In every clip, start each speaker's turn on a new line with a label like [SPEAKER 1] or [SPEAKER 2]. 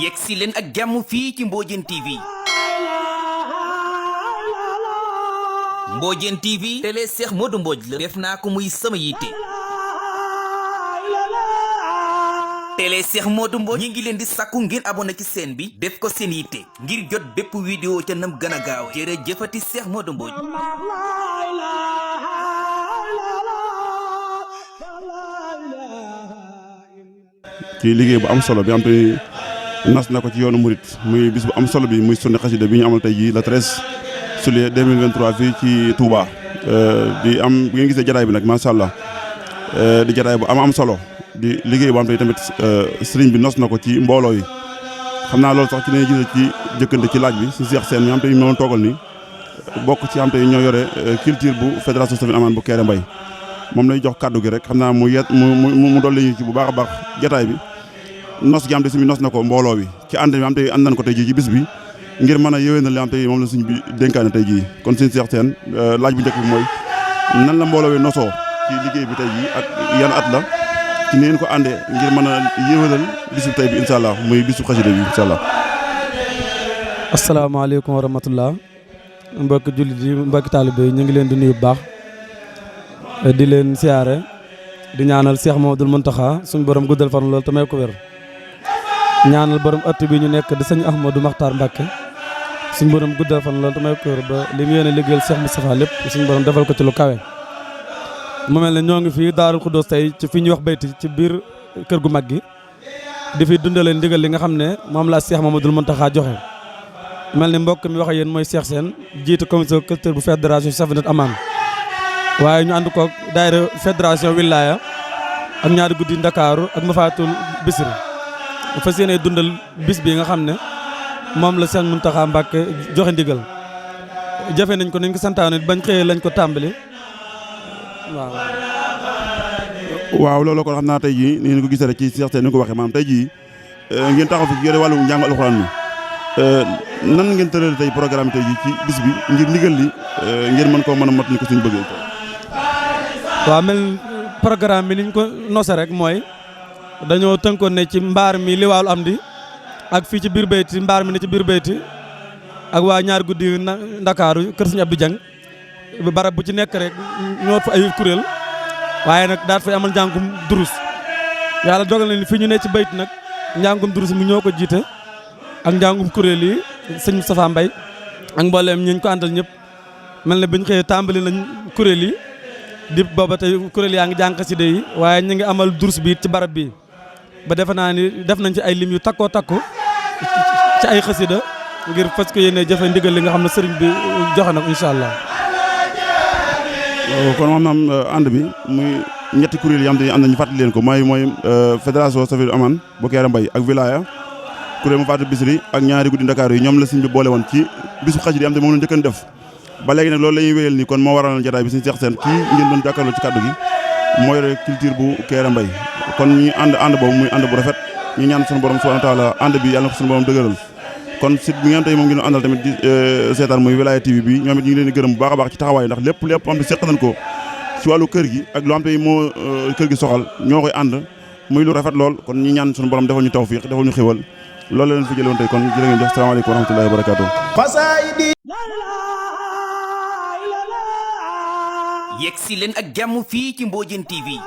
[SPEAKER 1] yegg si leen ak jàmm fii ci Mbodiène TV. Mbodiène TV télé Cheikh Modou Mbodj la def naa ko muy sama yitte. télé Cheikh Modou Mbodj ñi ngi leen di sàkku ngeen abonné ci chaîne bi def ko seen yitte ngir jot bépp vidéo ca nam gën a gaaw jërëjëfati Cheikh Modou Mbodj.
[SPEAKER 2] ci liggéey bu am solo bi am te nas na ko ci yoonu murit muy bis bu am solo bi muy sunni xasida bi ñu amal tey jii le 13 juillet 2023 fii ci Touba. di am bu ngeen gisee jataay bi nag macha allah di jataay bu am solo di liggéey bu am tey tamit sëriñ bi nos na ko ci mbooloo yi xam naa loolu sax ci lañuy gisee ci jëkkante ci laaj bi si Cheikh Sène mi am tey ñu doon toogal ni bokk ci am tey ñoo yore culture bu fédération Safina Amaan bu Kéré Mbay moom lay jox kàddu gi rek xam naa mu dolli ñu ci bu baax a baax jataay bi nos gi am te suñu nos na ko mbooloo bi ci ànd bi am te ànd nañ ko tey jii ci bis bi ngir mën a yéwénal li am tey moom la suñ bi dénkaane tey jii kon suñu Cheikh Sène laaj bu njëkk bi mooy nan la mbooloo bi nosoo ci liggéey bi tey jii ak yan at la ci ni ngeen ko àndee ngir mën a yéwénal bisu tey bi incha allah muy bisu xasida bi incha allah.
[SPEAKER 3] asalaamaaleykum wa rahmatullah mbokki jullit yi mbokki taalibe yi ñu ngi leen di nuyu bu baax di leen siyaare di ñaanal Cheikh Mamadou Mountakha suñu borom guddal fan loolu te may ko wér ñaanal borom ëtt bi ñu nekk di sëñ Ahmadou Makhtar Mbacke suñu borom guddal fan loolu te may ko wér ba li mu yéene liggéeyal Cheikh Moustapha lépp suñu borom defal ko ci lu kawe. mu mel ne ñoo ngi fii Daarul Xuddoos tey ci fi ñuy wax bayti ci biir kër gu mag gi di fi dundalee ndigal li nga xam ne moom la Cheikh Mamadou Mountakha joxe. mel ni mbokk mi wax ak yéen mooy Cheikh Sène jiitu commission culture bu fédération Safina Amaan waaye ñu ànd koog daayira fédération Wilaya ak ñaari guddi Ndakaaru ak Mafatul Bisri fas yéene dundal bis bi nga xam ne moom la Sëñ Mountakha Mbacke joxe ndigal jafe nañ ko nañ ko santaane bañ xëyee lañ ko tàmbali
[SPEAKER 2] waaw loolu kon xam naa tey jii ni ngeen ko gisee rek ci Cheikh Sène ni nga ko waxee maanaam tey jii ngeen taxaw fi yore wàllu njàng alxuraan mi nan ngeen tëral tey programme tey jii ci bis bi ngir ndigal li ngeen mën koo mën a mot ni ko suñu bëggee.
[SPEAKER 3] waaw mel programme bi niñ ko nose rek mooy dañoo tënkoon ne ci mbaar mi li waalu am di ak fii ci biir bayti mbaar mi ne ci biir bayti ak waa ñaar guddi Ndakaaru kër Sëñ Abdou Dieng barab bu ci nekk rek ñoo fa ay kuréel waaye nag daat fay amal njàngum durus yàlla dogal na ni fii ñu ne ci bayti nag njàngum durus mi ñoo ko jiite ak njàngum kuréel yi sëñ Moustapha Mbaye ak mbooleem ñi ñu ko àndal ñëpp mel ne biñ xëyee tàmbali nañ kuréel yi di booba tey kuréel yaa ngi jàng xasida yi waaye ñu ngi amal durus bi ci barab bi ba defe naa ni def nañ ci ay lim yu takkoo takku ci ay xasida ngir fas ko yéene jëfe ndigal li nga xam ne sëriñ bi joxe na ko incha allah.
[SPEAKER 2] kon maanaam ànd bi muy ñetti kuréel yi am te ànd nañu fàttali leen ko mooy fédération Safina Amaan bu Kéré Mbay ak Wilaya kuréel mu Fatou Bisri ak ñaari guddi Ndakaaru yi ñoom la sëñ bi boole woon ci bisu xasida yi am te moom la njëkkan def ba léegi nag loolu la ñuy wéyal nii kon moo waral jataay bi suñu Cheikh Sène kii ngeen doon jàkkaarloo ci kàddu gi mooy rek culture bu Kéré Mbay kon ñu ànd boobu muy ànd bu rafet ñu ñaan suñu borom subhanahu wa taala ànd bi yàlla na ko suñu borom dëgëral kon site bi ngeen tey moom ngeen àndal tamit di seetaan muy Wilaya TV bi ñoom it ñu ngi leen di gërëm bu baax a baax ci taxawaay ndax lépp am te seq nañ ko ci wàllu kër gi ak lu am tey moo kër gi soxal ñoo koy ànd muy lu rafet lool kon ñu ñaan suñu borom defal ñu tawfiq defal ñu xéwal loolu la leen fi jëlewoon tey kon jërë ngeen jox salaamaaleykum wa rahmatullahi wa barakaatu.
[SPEAKER 1] yegg si leen ak jàmm fii ci Mbodiène TV.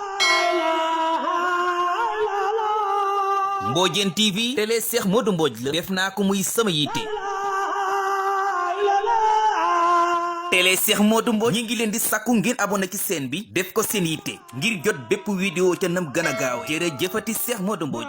[SPEAKER 1] Mbodiène TV télé Cheikh Modou Mbodj la def naa ko muy sama yitte. télé Cheikh Modou Mbodj ñi ngi leen di sàkku ngeen abonné ci chaîne bi def ko seen yitte ngir jot bépp vidéo ca nam gën a gaaw jërëjëfati Cheikh Modou Mbodj.